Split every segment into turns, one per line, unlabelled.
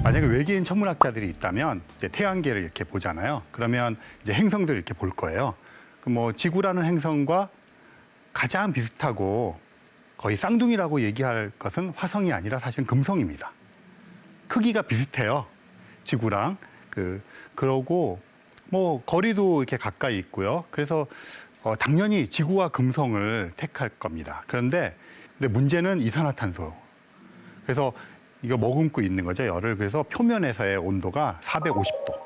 만약에 외계인 천문학자들이 있다면 이제 태양계를 이렇게 보잖아요. 그러면 이제 행성들을 이렇게 볼 거예요. 그 뭐 지구라는 행성과 가장 비슷하고 거의 쌍둥이라고 얘기할 것은 화성이 아니라 사실은 금성입니다. 크기가 비슷해요. 지구랑 그러고 뭐 거리도 이렇게 가까이 있고요. 그래서 당연히 지구와 금성을 택할 겁니다. 근데 문제는 이산화탄소. 그래서 이거 머금고 있는 거죠, 열을. 그래서 표면에서의 온도가 450도.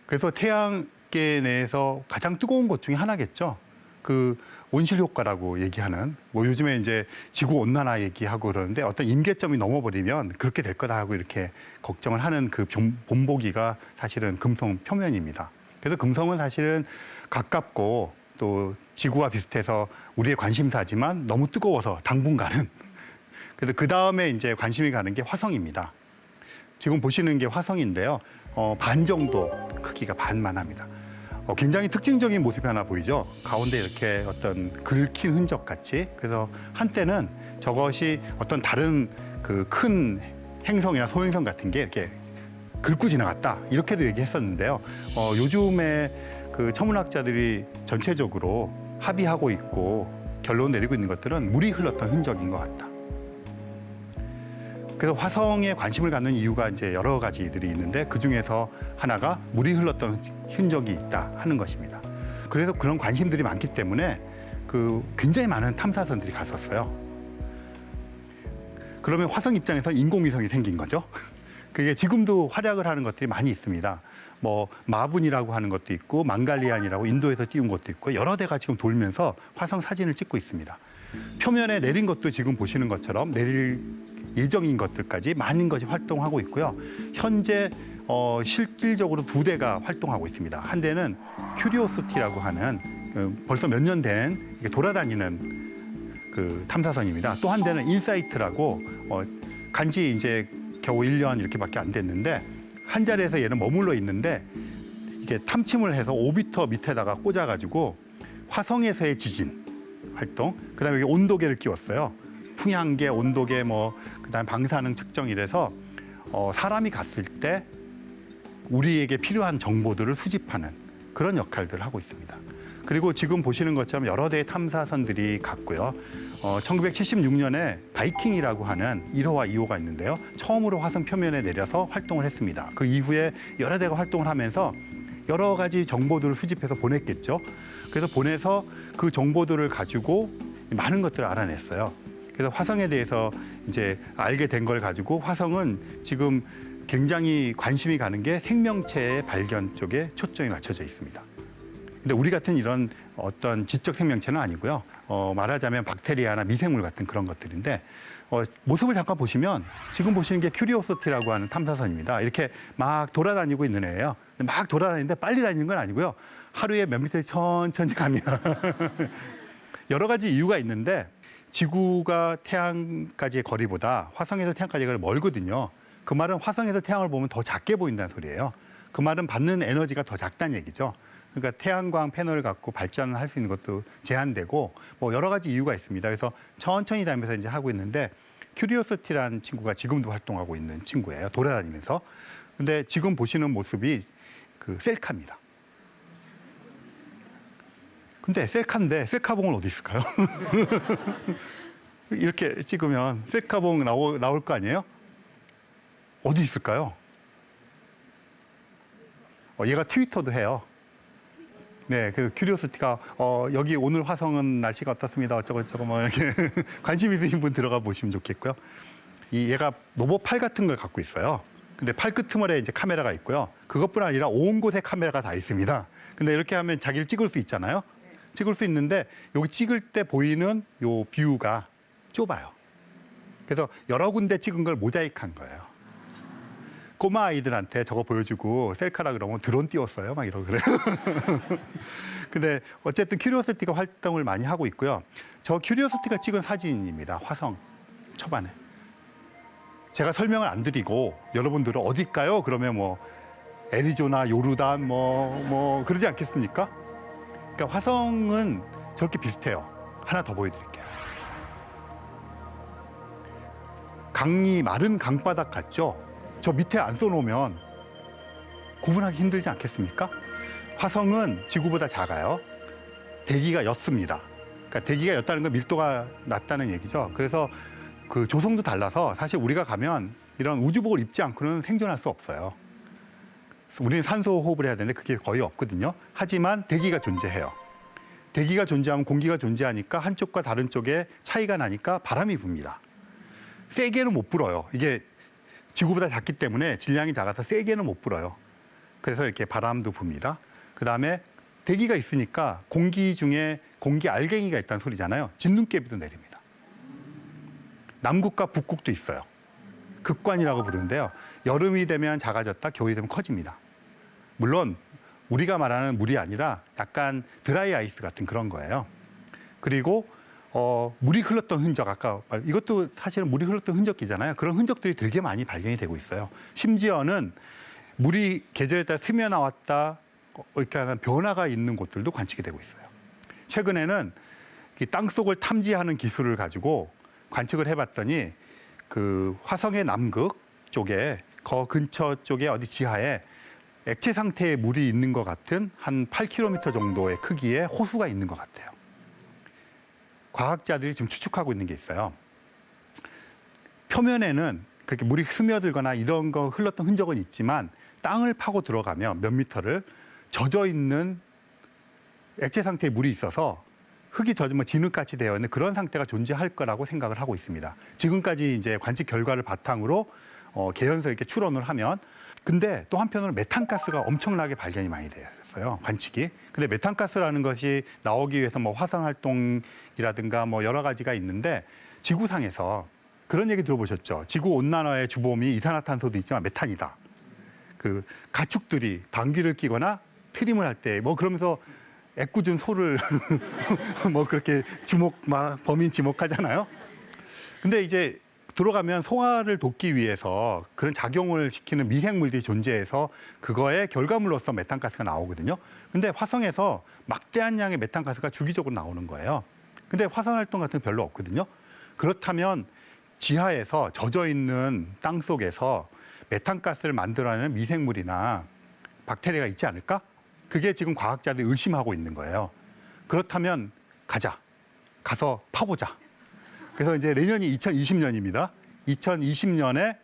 그래서 태양계 내에서 가장 뜨거운 것 중에 하나겠죠. 그 온실 효과라고 얘기하는, 뭐 요즘에 이제 지구 온난화 얘기하고 그러는데 어떤 임계점이 넘어버리면 그렇게 될 거다 하고 이렇게 걱정을 하는 그 본보기가 사실은 금성 표면입니다. 그래서 금성은 사실은 가깝고 또 지구와 비슷해서 우리의 관심사지만 너무 뜨거워서 당분간은. 그래서 그 다음에 이제 관심이 가는 게 화성입니다. 지금 보시는 게 화성인데요. 반 정도 크기가 반만 합니다. 굉장히 특징적인 모습이 하나 보이죠. 가운데 이렇게 어떤 긁힌 흔적 같이. 그래서 한때는 저것이 어떤 다른 그 큰 행성이나 소행성 같은 게 이렇게 긁고 지나갔다. 이렇게도 얘기했었는데요. 요즘에 그 천문학자들이 전체적으로 합의하고 있고 결론 내리고 있는 것들은 물이 흘렀던 흔적인 것 같다. 그래서 화성에 관심을 갖는 이유가 이제 여러 가지들이 있는데 그 중에서 하나가 물이 흘렀던 흔적이 있다 하는 것입니다. 그래서 그런 관심들이 많기 때문에 굉장히 많은 탐사선들이 갔었어요. 그러면 화성 입장에서 인공위성이 생긴 거죠. 그게 지금도 활약을 하는 것들이 많이 있습니다. 뭐 마분이라고 하는 것도 있고 망갈리안이라고 인도에서 띄운 것도 있고 여러 대가 지금 돌면서 화성 사진을 찍고 있습니다. 표면에 내린 것도 지금 보시는 것처럼 내릴 예정인 것들까지 많은 것이 활동하고 있고요. 현재 실질적으로 2대가 활동하고 있습니다. 한 대는 큐리오시티라고 하는 벌써 몇 년 된 돌아다니는 그 탐사선입니다. 또 한 대는 인사이트라고 간지 이제 겨우 1년 이렇게밖에 안 됐는데 한 자리에서 얘는 머물러 있는데 이게 탐침을 해서 5m 밑에다가 꽂아가지고 화성에서의 지진 활동, 그다음에 여기 온도계를 끼웠어요. 풍향계, 온도계, 그다음 방사능 측정이라서 사람이 갔을 때 우리에게 필요한 정보들을 수집하는 그런 역할들을 하고 있습니다. 그리고 지금 보시는 것처럼 여러 대의 탐사선들이 갔고요. 1976년에 바이킹이라고 하는 1호와 2호가 있는데요. 처음으로 화성 표면에 내려서 활동을 했습니다. 그 이후에 여러 대가 활동을 하면서 여러 가지 정보들을 수집해서 보냈겠죠. 그래서 보내서 그 정보들을 가지고 많은 것들을 알아냈어요. 그래서 화성에 대해서 이제 알게 된 걸 가지고 화성은 지금 굉장히 관심이 가는 게 생명체의 발견 쪽에 초점이 맞춰져 있습니다. 근데 우리 같은 이런 어떤 지적 생명체는 아니고요. 말하자면 박테리아나 미생물 같은 그런 것들인데 모습을 잠깐 보시면 지금 보시는 게 큐리오시티라고 하는 탐사선입니다. 이렇게 막 돌아다니고 있는 애예요. 막 돌아다니는데 빨리 다니는 건 아니고요. 하루에 몇 미터 천천히 갑니다. 여러 가지 이유가 있는데 지구가 태양까지의 거리보다 화성에서 태양까지의 거리가 멀거든요. 그 말은 화성에서 태양을 보면 더 작게 보인다는 소리예요. 그 말은 받는 에너지가 더 작다는 얘기죠. 그러니까 태양광 패널을 갖고 발전할 수 있는 것도 제한되고 여러 가지 이유가 있습니다. 그래서 천천히 다니면서 이제 하고 있는데 큐리오시티라는 친구가 지금도 활동하고 있는 친구예요. 돌아다니면서. 근데 지금 보시는 모습이 셀카입니다. 근데 셀카인데 셀카봉은 어디 있을까요? 이렇게 찍으면 셀카봉 나올 거 아니에요? 어디 있을까요? 얘가 트위터도 해요. 네, 그 큐리오시티가 여기 오늘 화성은 날씨가 어떻습니다. 어쩌고 이렇게 관심 있으신 분 들어가 보시면 좋겠고요. 얘가 로봇 팔 같은 걸 갖고 있어요. 근데 팔 끄트머리에 이제 카메라가 있고요. 그것뿐 아니라 온 곳에 카메라가 다 있습니다. 근데 이렇게 하면 자기를 찍을 수 있잖아요. 찍을 수 있는데 여기 찍을 때 보이는 요 뷰가 좁아요. 그래서 여러 군데 찍은 걸 모자이크한 거예요. 꼬마 아이들한테 저거 보여주고 셀카라 그러면 드론 띄웠어요. 막 이러고 그래요. 근데 어쨌든 큐리오시티가 활동을 많이 하고 있고요. 저 큐리오시티가 찍은 사진입니다. 화성 초반에. 제가 설명을 안 드리고 여러분들은 어딜까요? 그러면 애리조나, 요르단 그러지 않겠습니까? 그러니까 화성은 저렇게 비슷해요. 하나 더 보여드릴게요. 강이 마른 강바닥 같죠? 저 밑에 안 써놓으면 구분하기 힘들지 않겠습니까? 화성은 지구보다 작아요. 대기가 옅습니다. 그러니까 대기가 옅다는 건 밀도가 낮다는 얘기죠. 그래서 그 조성도 달라서 사실 우리가 가면 이런 우주복을 입지 않고는 생존할 수 없어요. 우리는 산소 호흡을 해야 되는데 그게 거의 없거든요. 하지만 대기가 존재해요. 대기가 존재하면 공기가 존재하니까 한쪽과 다른 쪽에 차이가 나니까 바람이 붑니다. 세게는 못 불어요. 이게 지구보다 작기 때문에 질량이 작아서 세게는 못 불어요. 그래서 이렇게 바람도 붑니다. 그다음에 대기가 있으니까 공기 중에 공기 알갱이가 있다는 소리잖아요. 진눈깨비도 내립니다. 남극과 북극도 있어요. 극관이라고 부르는데요. 여름이 되면 작아졌다, 겨울이 되면 커집니다. 물론 우리가 말하는 물이 아니라 약간 드라이 아이스 같은 그런 거예요. 그리고 물이 흘렀던 흔적, 아까 이것도 사실은 물이 흘렀던 흔적이잖아요. 그런 흔적들이 되게 많이 발견이 되고 있어요. 심지어는 물이 계절에 따라 스며 나왔다, 이렇게 하는 변화가 있는 곳들도 관측이 되고 있어요. 최근에는 땅속을 탐지하는 기술을 가지고 관측을 해봤더니 그 화성의 남극 쪽에 그 근처 쪽에 어디 지하에 액체 상태의 물이 있는 것 같은 한 8km 정도의 크기의 호수가 있는 것 같아요. 과학자들이 지금 추측하고 있는 게 있어요. 표면에는 그렇게 물이 스며들거나 이런 거 흘렀던 흔적은 있지만 땅을 파고 들어가면 몇 미터를 젖어 있는 액체 상태의 물이 있어서 흙이 젖으면 진흙같이 되어 있는 그런 상태가 존재할 거라고 생각을 하고 있습니다. 지금까지 이제 관측 결과를 바탕으로 개연성 있게 추론을 하면, 근데 또 한편으로는 메탄가스가 엄청나게 발견이 많이 되었어요. 관측이. 근데 메탄가스라는 것이 나오기 위해서 뭐 화산 활동이라든가 뭐 여러 가지가 있는데 지구상에서 그런 얘기 들어보셨죠? 지구 온난화의 주범이 이산화탄소도 있지만 메탄이다. 그 가축들이 방귀를 뀌거나 트림을 할 때 뭐 그러면서 애꿎은 소를 뭐 그렇게 범인 지목하잖아요. 근데 이제 들어가면 소화를 돕기 위해서 그런 작용을 시키는 미생물들이 존재해서 그거의 결과물로서 메탄가스가 나오거든요. 근데 화성에서 막대한 양의 메탄가스가 주기적으로 나오는 거예요. 근데 화산 활동 같은 거 별로 없거든요. 그렇다면 지하에서 젖어 있는 땅 속에서 메탄가스를 만들어내는 미생물이나 박테리아가 있지 않을까? 그게 지금 과학자들이 의심하고 있는 거예요. 그렇다면 가서 파보자. 그래서 이제 내년이 2020년입니다. 2020년에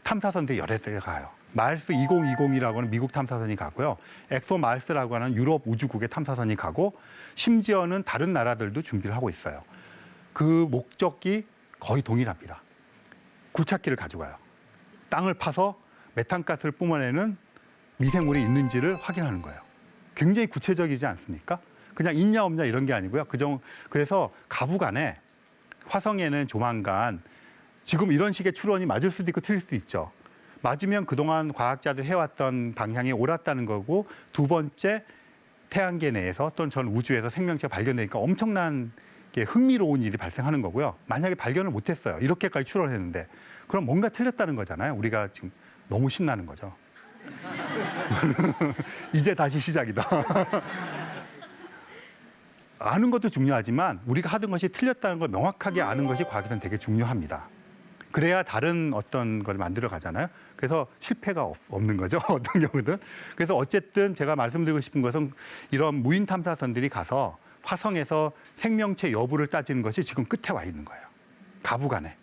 탐사선들이 여러 대가 가요. 마르스 2020이라고 하는 미국 탐사선이 가고요. 엑소 마르스라고 하는 유럽 우주국의 탐사선이 가고, 심지어는 다른 나라들도 준비를 하고 있어요. 그 목적이 거의 동일합니다. 굴착기를 가져가요. 땅을 파서 메탄가스를 뿜어내는 미생물이 있는지를 확인하는 거예요. 굉장히 구체적이지 않습니까? 그냥 있냐 없냐 이런 게 아니고요. 그래서 가부간에 화성에는 조만간 지금 이런 식의 추론이 맞을 수도 있고 틀릴 수도 있죠. 맞으면 그동안 과학자들이 해왔던 방향이 옳았다는 거고, 두 번째 태양계 내에서 또는 전 우주에서 생명체가 발견되니까 엄청난 흥미로운 일이 발생하는 거고요. 만약에 발견을 못했어요. 이렇게까지 추론했는데 그럼 뭔가 틀렸다는 거잖아요. 우리가 지금 너무 신나는 거죠. 이제 다시 시작이다. 아는 것도 중요하지만 우리가 하던 것이 틀렸다는 걸 명확하게 아는 것이 과학에서는 되게 중요합니다. 그래야 다른 어떤 걸 만들어 가잖아요. 그래서 실패가 없는 거죠. 어떤 경우든. 그래서 어쨌든 제가 말씀드리고 싶은 것은 이런 무인 탐사선들이 가서 화성에서 생명체 여부를 따지는 것이 지금 끝에 와 있는 거예요. 가부간에.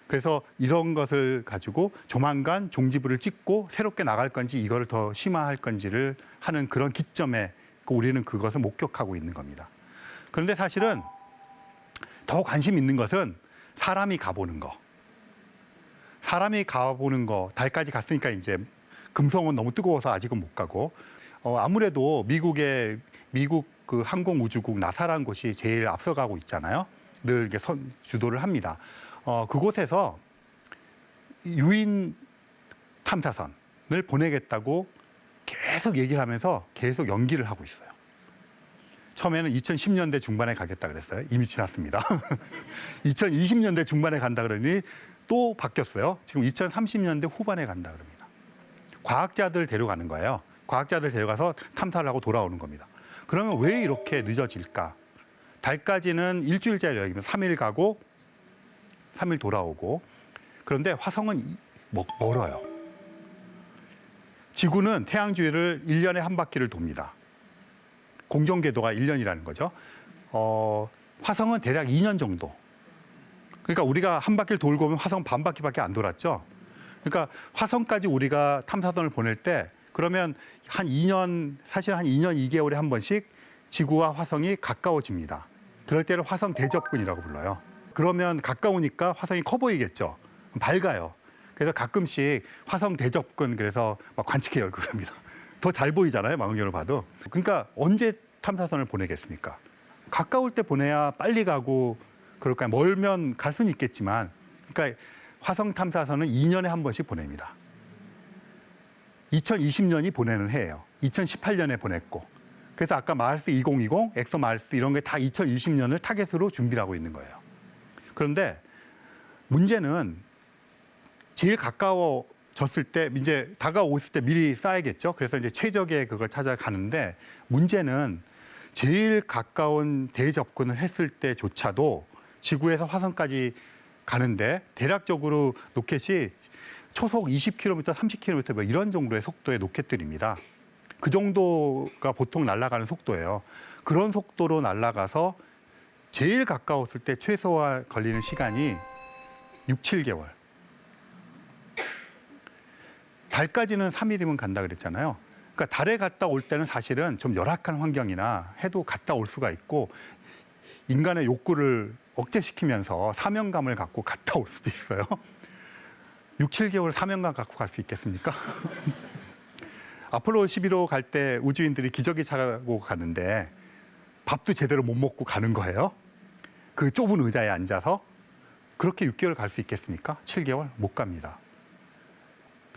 그래서 이런 것을 가지고 조만간 종지부를 찍고 새롭게 나갈 건지 이거를 더 심화할 건지를 하는 그런 기점에 우리는 그것을 목격하고 있는 겁니다. 그런데 사실은 더 관심 있는 것은 사람이 가보는 거. 사람이 가보는 거, 달까지 갔으니까 이제 금성은 너무 뜨거워서 아직은 못 가고, 아무래도 미국 그 항공우주국 나사라는 곳이 제일 앞서가고 있잖아요. 늘 이렇게 주도를 합니다. 그곳에서 유인 탐사선을 보내겠다고 계속 얘기를 하면서 계속 연기를 하고 있어요. 처음에는 2010년대 중반에 가겠다 그랬어요. 이미 지났습니다. 2020년대 중반에 간다 그러니 또 바뀌었어요. 지금 2030년대 후반에 간다 그럽니다. 과학자들 데려가는 거예요. 과학자들 데려가서 탐사를 하고 돌아오는 겁니다. 그러면 왜 이렇게 늦어질까? 달까지는 일주일짜리 여행이면 3일 가고 3일 돌아오고, 그런데 화성은 멀어요. 지구는 태양 주위를 1년에 한 바퀴를 돕니다. 공정 궤도가 1년이라는 거죠. 화성은 대략 2년 정도. 그러니까 우리가 한 바퀴를 돌고 오면 화성 반 바퀴밖에 안 돌았죠. 그러니까 화성까지 우리가 탐사선을 보낼 때 그러면 한 2년, 사실 한 2년 2개월에 한 번씩 지구와 화성이 가까워집니다. 그럴 때를 화성 대접근이라고 불러요. 그러면 가까우니까 화성이 커 보이겠죠. 밝아요. 그래서 가끔씩 화성 대접근 그래서 막 관측해 열고 그럽니다. 더 잘 보이잖아요, 망원경을 봐도. 그러니까 언제 탐사선을 보내겠습니까? 가까울 때 보내야 빨리 가고 그럴까요? 멀면 갈 수는 있겠지만, 그러니까 화성 탐사선은 2년에 한 번씩 보냅니다. 2020년이 보내는 해예요. 2018년에 보냈고. 그래서 아까 마르스 2020, 엑소 마르스 이런 게 다 2020년을 타겟으로 준비를 하고 있는 거예요. 그런데 문제는 제일 가까워졌을 때, 이제 다가왔을 때 미리 쌓아야겠죠. 그래서 이제 최적의 그걸 찾아가는데 문제는 제일 가까운 대접근을 했을 때조차도 지구에서 화성까지 가는데 대략적으로 로켓이 초속 20km, 30km 뭐 이런 정도의 속도의 로켓들입니다. 그 정도가 보통 날아가는 속도예요. 그런 속도로 날아가서 제일 가까웠을 때 최소화 걸리는 시간이 6, 7개월. 달까지는 3일이면 간다 그랬잖아요. 그러니까 달에 갔다 올 때는 사실은 좀 열악한 환경이나 해도 갔다 올 수가 있고 인간의 욕구를 억제시키면서 사명감을 갖고 갔다 올 수도 있어요. 6, 7개월 사명감 갖고 갈 수 있겠습니까? 아폴로 11호 갈 때 우주인들이 기저귀 차고 가는데 밥도 제대로 못 먹고 가는 거예요. 그 좁은 의자에 앉아서. 그렇게 6개월 갈 수 있겠습니까? 7개월? 못 갑니다.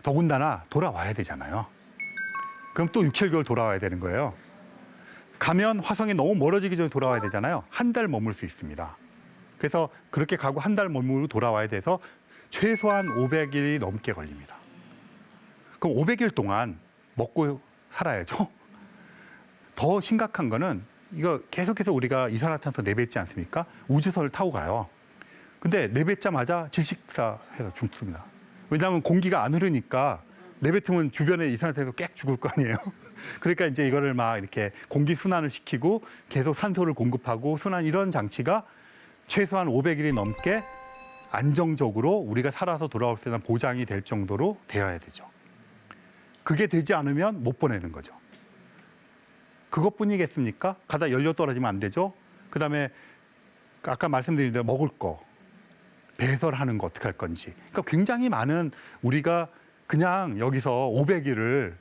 더군다나 돌아와야 되잖아요. 그럼 또 6, 7개월 돌아와야 되는 거예요. 가면 화성이 너무 멀어지기 전에 돌아와야 되잖아요. 한 달 머물 수 있습니다. 그래서 그렇게 가고 한 달 머물고 돌아와야 돼서 최소한 500일이 넘게 걸립니다. 그럼 500일 동안 먹고 살아야죠. 더 심각한 거는 이거 계속해서 우리가 이산화탄소 내뱉지 않습니까? 우주선을 타고 가요. 근데 내뱉자마자 질식사해서 죽습니다. 왜냐하면 공기가 안 흐르니까 내뱉으면 주변에 이산화탄소 꽥 죽을 거 아니에요. 그러니까 이제 이거를 막 이렇게 공기 순환을 시키고 계속 산소를 공급하고 순환 이런 장치가 최소한 500일이 넘게 안정적으로 우리가 살아서 돌아올 수 있는 보장이 될 정도로 되어야 되죠. 그게 되지 않으면 못 보내는 거죠. 그것뿐이겠습니까? 가다 연료 떨어지면 안 되죠. 그다음에 아까 말씀드린 대로 먹을 거, 배설하는 거 어떻게 할 건지. 그러니까 굉장히 많은 우리가 그냥 여기서 500일을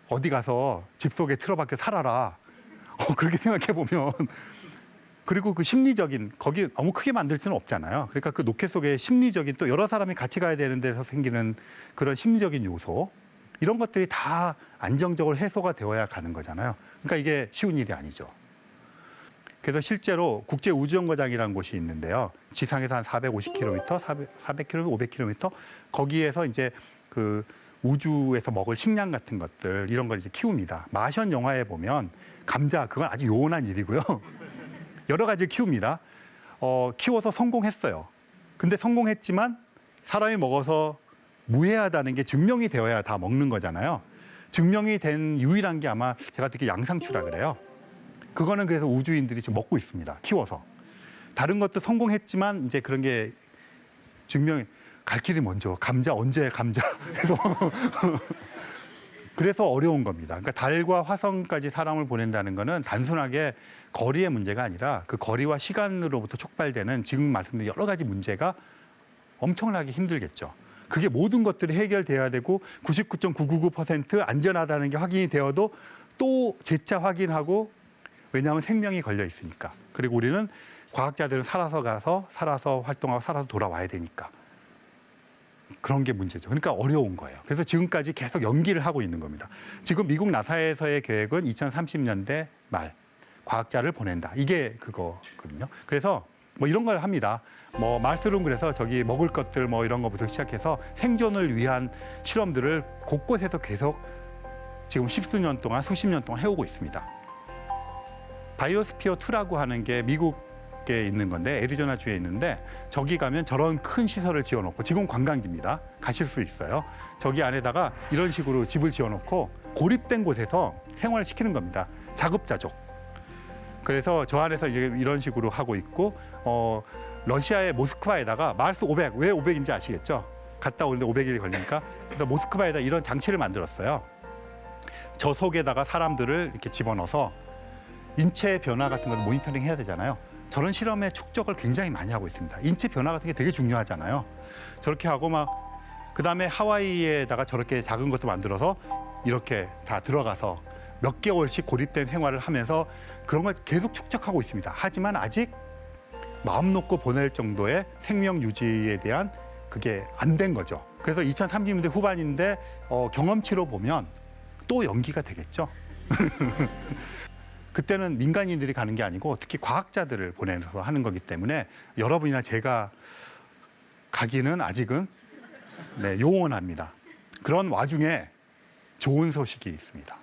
어디 가서 집 속에 틀어박혀 살아라. 그렇게 생각해 보면 그리고 그 심리적인 거기 너무 크게 만들 수는 없잖아요. 그러니까 그 로켓 속에 심리적인 또 여러 사람이 같이 가야 되는 데서 생기는 그런 심리적인 요소 이런 것들이 다 안정적으로 해소가 되어야 가는 거잖아요. 그러니까 이게 쉬운 일이 아니죠. 그래서 실제로 국제우주정거장이라는 곳이 있는데요. 지상에서 한 450km, 400km, 500km 거기에서 이제 그 우주에서 먹을 식량 같은 것들 이런 걸 이제 키웁니다. 마션 영화에 보면 감자 그건 아주 요원한 일이고요. 여러 가지 키웁니다. 키워서 성공했어요. 근데 성공했지만 사람이 먹어서 무해하다는 게 증명이 되어야 다 먹는 거잖아요. 증명이 된 유일한 게 아마 제가 듣기 양상추라 그래요. 그거는 그래서 우주인들이 지금 먹고 있습니다. 키워서. 다른 것도 성공했지만 이제 그런 게 증명이 갈 길이 먼저 감자 언제 감자 해서 그래서 어려운 겁니다. 그러니까 달과 화성까지 사람을 보낸다는 거는 단순하게 거리의 문제가 아니라 그 거리와 시간으로부터 촉발되는 지금 말씀드린 여러 가지 문제가 엄청나게 힘들겠죠. 그게 모든 것들이 해결돼야 되고 99.999% 안전하다는 게 확인이 되어도 또 재차 확인하고 왜냐하면 생명이 걸려 있으니까. 그리고 우리는 과학자들은 살아서 가서 살아서 활동하고 살아서 돌아와야 되니까. 그런 게 문제죠. 그러니까 어려운 거예요. 그래서 지금까지 계속 연기를 하고 있는 겁니다. 지금 미국 나사에서의 계획은 2030년대 말 과학자를 보낸다. 이게 그거거든요. 그래서 뭐 이런 걸 합니다. 뭐 마스룸 그래서 저기 먹을 것들 뭐 이런 거부터 시작해서 생존을 위한 실험들을 곳곳에서 계속 지금 십수년 동안 수십 년 동안 해오고 있습니다. 바이오스피어 2라고 하는 게 미국 가깝게 있는 건데 애리조나주에 있는데 저기 가면 저런 큰 시설을 지어놓고 지금 관광지입니다. 가실 수 있어요. 저기 안에다가 이런 식으로 집을 지어놓고 고립된 곳에서 생활을 시키는 겁니다. 자급자족. 그래서 저 안에서 이제 이런 식으로 하고 있고 러시아의 모스크바에다가 마르스 500, 왜 500인지 아시겠죠? 갔다 오는데 500일이 걸리니까. 그래서 모스크바에다 이런 장치를 만들었어요. 저 속에다가 사람들을 이렇게 집어넣어서 인체 변화 같은 걸 모니터링 해야 되잖아요. 저런 실험의 축적을 굉장히 많이 하고 있습니다. 인체 변화 같은 게 되게 중요하잖아요. 저렇게 하고 그다음에 하와이에다가 저렇게 작은 것도 만들어서 이렇게 다 들어가서 몇 개월씩 고립된 생활을 하면서 그런 걸 계속 축적하고 있습니다. 하지만 아직 마음 놓고 보낼 정도의 생명 유지에 대한 그게 안 된 거죠. 그래서 2030년대 후반인데 경험치로 보면 또 연기가 되겠죠. 그때는 민간인들이 가는 게 아니고 특히 과학자들을 보내서 하는 거기 때문에 여러분이나 제가 가기는 아직은 요원합니다. 그런 와중에 좋은 소식이 있습니다.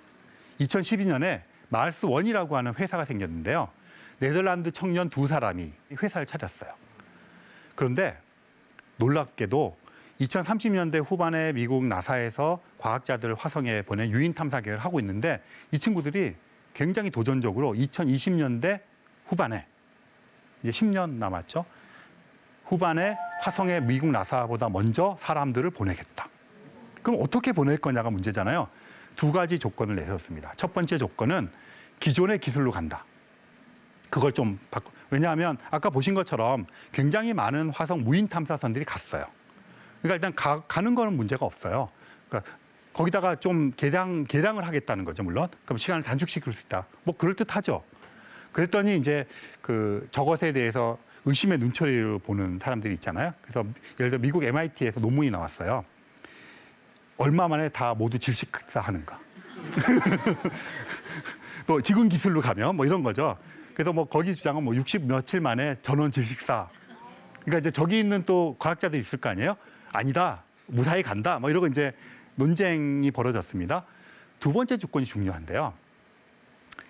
2012년에 마르스 원이라고 하는 회사가 생겼는데요. 네덜란드 청년 2사람이 회사를 차렸어요. 그런데 놀랍게도 2030년대 후반에 미국 나사에서 과학자들을 화성에 보내 유인 탐사 계획을 하고 있는데 이 친구들이 굉장히 도전적으로 2020년대 후반에 이제 10년 남았죠. 후반에 화성에 미국 나사보다 먼저 사람들을 보내겠다. 그럼 어떻게 보낼 거냐가 문제잖아요. 2가지 조건을 내세웠습니다. 첫 번째 조건은 기존의 기술로 간다. 그걸 좀 바꿔. 왜냐하면 아까 보신 것처럼 굉장히 많은 화성 무인 탐사선들이 갔어요. 그러니까 일단 가는 거는 문제가 없어요. 그러니까 거기다가 좀 개량을 하겠다는 거죠, 물론. 그럼 시간을 단축시킬 수 있다. 뭐 그럴듯하죠. 그랬더니 이제 저것에 대해서 의심의 눈초리로 보는 사람들이 있잖아요. 그래서 예를 들어 미국 MIT에서 논문이 나왔어요. 얼마 만에 다 모두 질식사하는가. 뭐 지금 기술로 가면 뭐 이런 거죠. 그래서 뭐 거기 주장은 뭐 60 며칠 만에 전원 질식사. 그러니까 이제 저기 있는 또 과학자들이 있을 거 아니에요? 아니다. 무사히 간다. 뭐 이러고 이제 논쟁이 벌어졌습니다. 2번째 조건이 중요한데요.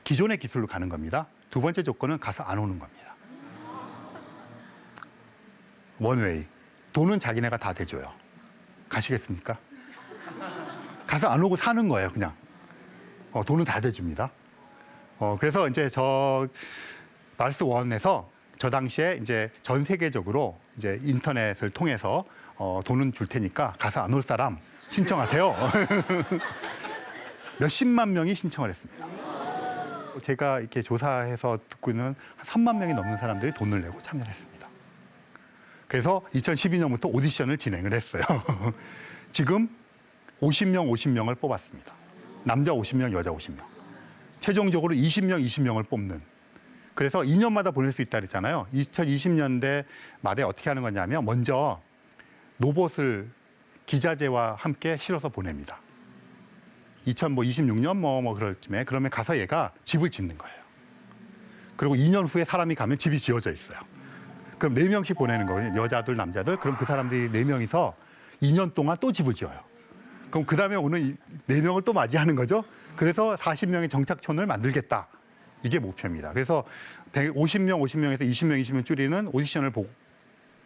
기존의 기술로 가는 겁니다. 2번째 조건은 가서 안 오는 겁니다. 원웨이. 돈은 자기네가 다 대줘요. 가시겠습니까? 가서 안 오고 사는 거예요, 그냥. 돈은 다 대줍니다. 그래서 이제 마르스 원에서 저 당시에 이제 전 세계적으로 이제 인터넷을 통해서 돈은 줄 테니까 가서 안 올 사람 신청하세요. 몇십만 명이 신청을 했습니다. 제가 이렇게 조사해서 듣고 있는 한 3만 명이 넘는 사람들이 돈을 내고 참여를 했습니다. 그래서 2012년부터 오디션을 진행을 했어요. 지금 50명을 뽑았습니다. 남자 50명, 여자 50명. 최종적으로 20명을 뽑는. 그래서 2년마다 보낼 수 있다 그랬잖아요. 2020년대 말에 어떻게 하는 거냐면 먼저 로봇을 기자재와 함께 실어서 보냅니다. 2026년 뭐 그럴 쯤에 그러면 가서 얘가 집을 짓는 거예요. 그리고 2년 후에 사람이 가면 집이 지어져 있어요. 그럼 4명씩 보내는 거예요. 여자들, 남자들. 그럼 그 사람들이 4명이서 2년 동안 또 집을 지어요. 그럼 그 다음에 오는 4명을 또 맞이하는 거죠. 그래서 40명의 정착촌을 만들겠다. 이게 목표입니다. 그래서 50명에서 20명 줄이는 오디션을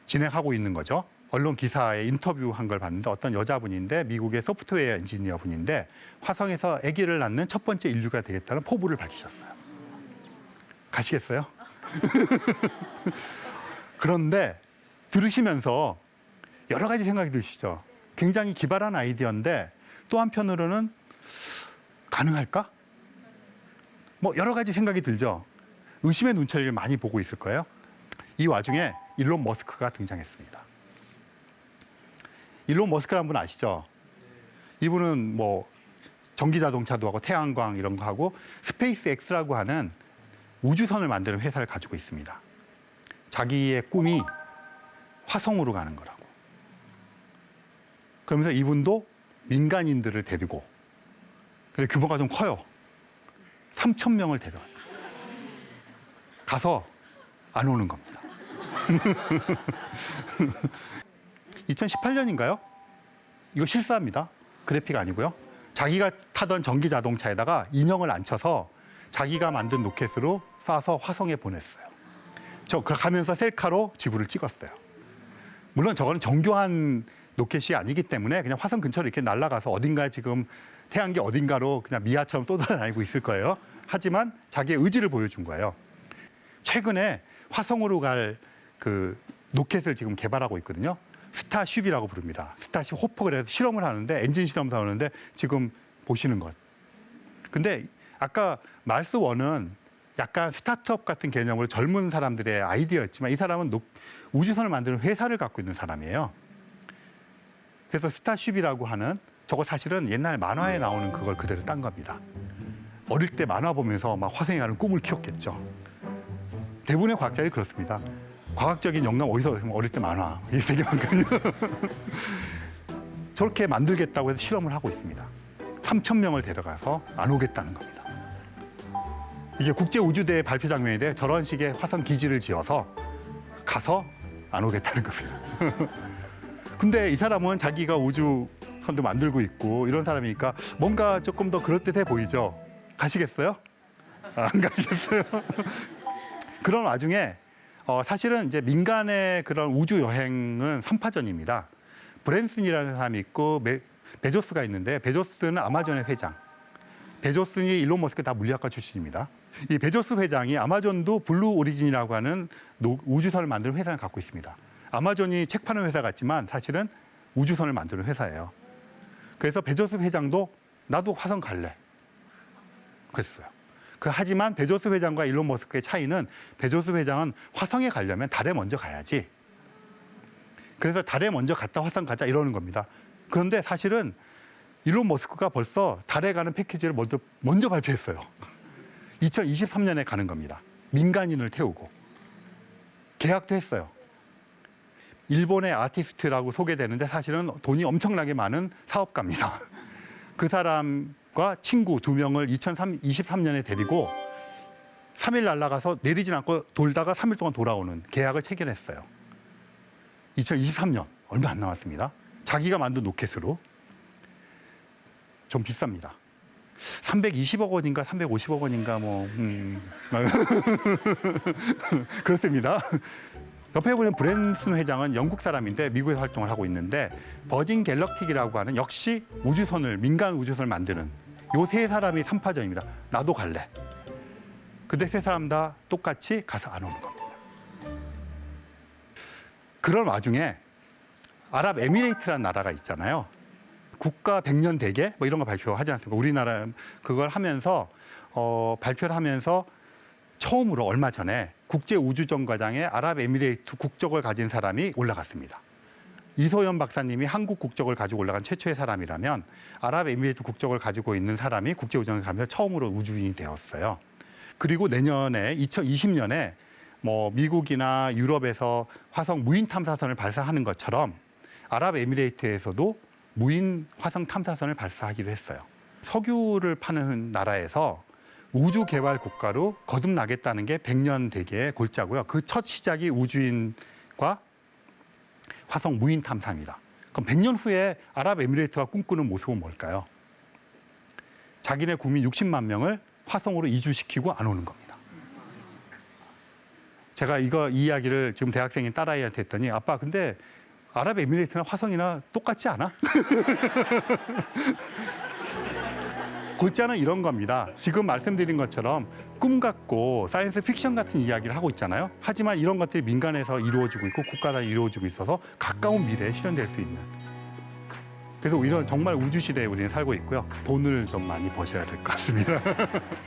진행하고 있는 거죠. 언론 기사에 인터뷰한 걸 봤는데 어떤 여자분인데 미국의 소프트웨어 엔지니어 분인데 화성에서 아기를 낳는 첫 번째 인류가 되겠다는 포부를 밝히셨어요. 가시겠어요? 그런데 들으시면서 여러 가지 생각이 드시죠. 굉장히 기발한 아이디어인데 또 한편으로는 가능할까? 뭐 여러 가지 생각이 들죠. 의심의 눈초리를 많이 보고 있을 거예요. 이 와중에 일론 머스크가 등장했습니다. 일론 머스크라는 분 아시죠? 이분은 뭐 전기 자동차도 하고 태양광 이런 거 하고 스페이스 X라고 하는 우주선을 만드는 회사를 가지고 있습니다. 자기의 꿈이 화성으로 가는 거라고. 그러면서 이분도 민간인들을 데리고, 근데 규모가 좀 커요. 3,000명을 데려와요. 가서 안 오는 겁니다. 2018년인가요? 이거 실사입니다. 그래픽 아니고요. 자기가 타던 전기 자동차에다가 인형을 앉혀서 자기가 만든 로켓으로 쏴서 화성에 보냈어요. 저 가면서 셀카로 지구를 찍었어요. 물론 저거는 정교한 로켓이 아니기 때문에 그냥 화성 근처로 이렇게 날아가서 어딘가 지금 태양계 어딘가로 그냥 미아처럼 떠돌아다니고 있을 거예요. 하지만 자기의 의지를 보여준 거예요. 최근에 화성으로 갈 그 로켓을 지금 개발하고 있거든요. 스타쉽이라고 부릅니다. 스타쉽 호퍼 그래서 실험을 하는데 엔진 실험도 하는데 지금 보시는 것. 근데 아까 마르스 1은 약간 스타트업 같은 개념으로 젊은 사람들의 아이디어였지만 이 사람은 우주선을 만드는 회사를 갖고 있는 사람이에요. 그래서 스타쉽이라고 하는 저거 사실은 옛날 만화에 나오는 그걸 그대로 딴 겁니다. 어릴 때 만화 보면서 막 화성에 가는 꿈을 키웠겠죠. 대부분의 과학자들이 그렇습니다. 과학적인 영감 어디서 어릴 때 만화 이게 되게 많거든요. 저렇게 만들겠다고 해서 실험을 하고 있습니다. 3,000명을 데려가서 안 오겠다는 겁니다. 이게 국제우주대회 발표 장면인데 저런 식의 화성 기지를 지어서 가서 안 오겠다는 겁니다. 근데 이 사람은 자기가 우주선도 만들고 있고 이런 사람이니까 뭔가 조금 더 그럴듯해 보이죠. 가시겠어요? 안 가시겠어요? 그런 와중에 사실은 이제 민간의 그런 우주 여행은 3파전입니다. 브랜슨이라는 사람이 있고 베조스가 있는데 베조스는 아마존의 회장. 베조스니 일론 머스크 다 물리학과 출신입니다. 이 베조스 회장이 아마존도 블루 오리진이라고 하는 우주선을 만드는 회사를 갖고 있습니다. 아마존이 책 파는 회사 같지만 사실은 우주선을 만드는 회사예요. 그래서 베조스 회장도 나도 화성 갈래. 그랬어요. 하지만 베조스 회장과 일론 머스크의 차이는 베조스 회장은 화성에 가려면 달에 먼저 가야지. 그래서 달에 먼저 갔다 화성 가자 이러는 겁니다. 그런데 사실은 일론 머스크가 벌써 달에 가는 패키지를 먼저 발표했어요. 2023년에 가는 겁니다. 민간인을 태우고. 계약도 했어요. 일본의 아티스트라고 소개되는데 사실은 돈이 엄청나게 많은 사업가입니다. 그 사람과 친구 2명을 2023년에 데리고 3일 날아가서 내리진 않고 돌다가 3일 동안 돌아오는 계약을 체결했어요. 2023년 얼마 안 남았습니다. 자기가 만든 로켓으로. 좀 비쌉니다. 320억 원인가 350억 원인가 그렇습니다. 옆에 보면 브랜슨 회장은 영국 사람인데 미국에서 활동을 하고 있는데 버진 갤럭틱이라고 하는 역시 민간 우주선을 만드는 요 세 사람이 3파전입니다. 나도 갈래. 근데 세 사람 다 똑같이 가서 안 오는 겁니다. 그런 와중에 아랍에미레이트라는 나라가 있잖아요. 국가 100년 대계 뭐 이런 거 발표하지 않습니까? 우리나라 그걸 하면서 발표를 하면서 처음으로 얼마 전에 국제우주정거장에 아랍에미레이트 국적을 가진 사람이 올라갔습니다. 이소연 박사님이 한국 국적을 가지고 올라간 최초의 사람이라면 아랍에미레이트 국적을 가지고 있는 사람이 국제우주정거장에 가면서 처음으로 우주인이 되었어요. 그리고 내년에 2020년에 뭐 미국이나 유럽에서 화성 무인 탐사선을 발사하는 것처럼 아랍에미레이트에서도 무인 화성 탐사선을 발사하기로 했어요. 석유를 파는 나라에서 우주 개발 국가로 거듭나겠다는 게 100년 대계의 골자고요. 그 첫 시작이 우주인과 화성 무인 탐사입니다. 그럼 100년 후에 아랍에미레이트가 꿈꾸는 모습은 뭘까요? 자기네 국민 60만 명을 화성으로 이주시키고 안 오는 겁니다. 제가 이 이야기를 지금 대학생인 딸아이한테 했더니 아빠 근데 아랍에미레이트나 화성이나 똑같지 않아? 골자는 이런 겁니다. 지금 말씀드린 것처럼 꿈 같고 사이언스 픽션 같은 이야기를 하고 있잖아요. 하지만 이런 것들이 민간에서 이루어지고 있고 국가 단위로 이루어지고 있어서 가까운 미래에 실현될 수 있는. 그래서 이런 정말 우주 시대에 우리는 살고 있고요. 돈을 좀 많이 버셔야 될 것 같습니다.